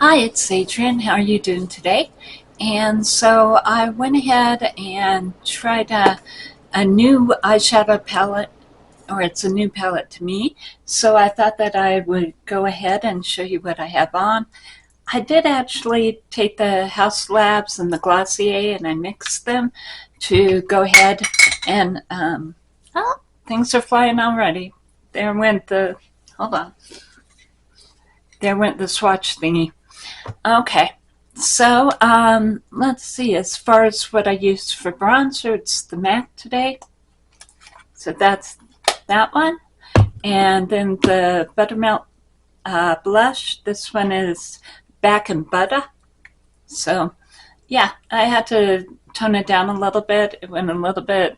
Hi, it's Adrian. How are you doing today? And so I went ahead and tried a new eyeshadow palette, or it's a new palette to me. So I thought that I would go ahead and show you what I have on. I did actually take the Haus Labs and the Glossier and I mixed them to go ahead and, oh, things are flying already. There went the, hold on, there went the swatch thingy. Okay, so let's see. As far as what I used for bronzer, it's the MAC today. So that's that one. And then the Buttermelt blush. This one is Back in Butta. So yeah, I had to tone it down a little bit. It went a little bit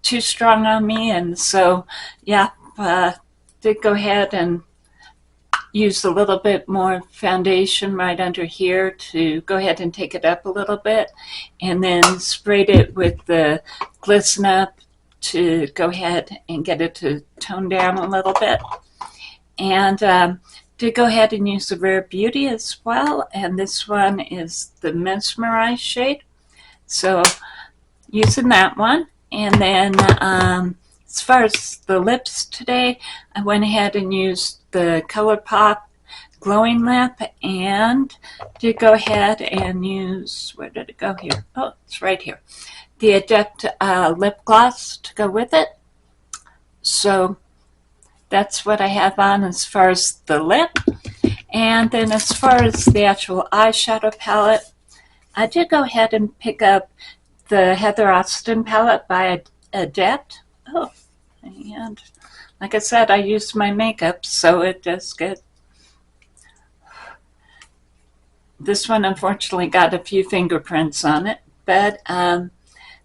too strong on me, and so yeah, did go ahead and use a little bit more foundation right under here to go ahead and take it up a little bit, and then sprayed it with the Glisten Up to go ahead and get it to tone down a little bit. And did go ahead and use the Rare Beauty as well, and this one is the Mesmerize shade. So using that one. And then as far as the lips today, I went ahead and used the Colourpop glowing lip, and did go ahead and use, where did it go here? Oh, it's right here. The Adept lip gloss to go with it. So that's what I have on as far as the lip. And then as far as the actual eyeshadow palette, I did go ahead and pick up the Heather Austin palette by Adept. Oh, and like I said, I used my makeup, so it does get. This one unfortunately got a few fingerprints on it, but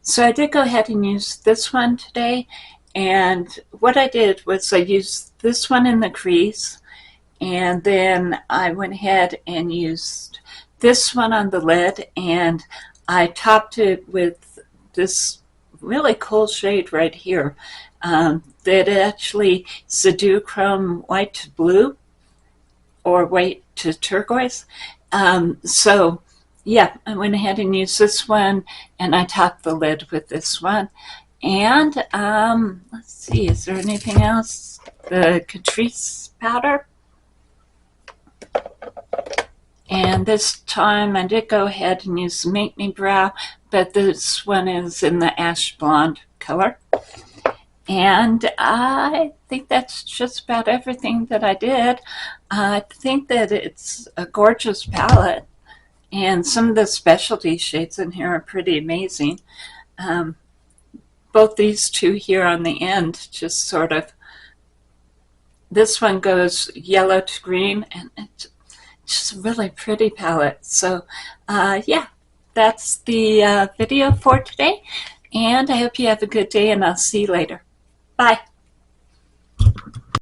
so I did go ahead and use this one today. And what I did was I used this one in the crease, and then I went ahead and used this one on the lid, and I topped it with this really cool shade right here. That actually is the Duochrome White to Blue, or white to turquoise. So yeah, I went ahead and used this one, and I topped the lid with this one. And let's see, is there anything else? The Catrice powder. And this time I did go ahead and use the Make Me Brow, but this one is in the ash blonde color. And I think that's just about everything that I did. I think that it's a gorgeous palette, and some of the specialty shades in here are pretty amazing. Both these two here on the end just sort of, this one goes yellow to green, and it's just a really pretty palette. So yeah, that's the video for today, and I hope you have a good day, and I'll see you later. Bye.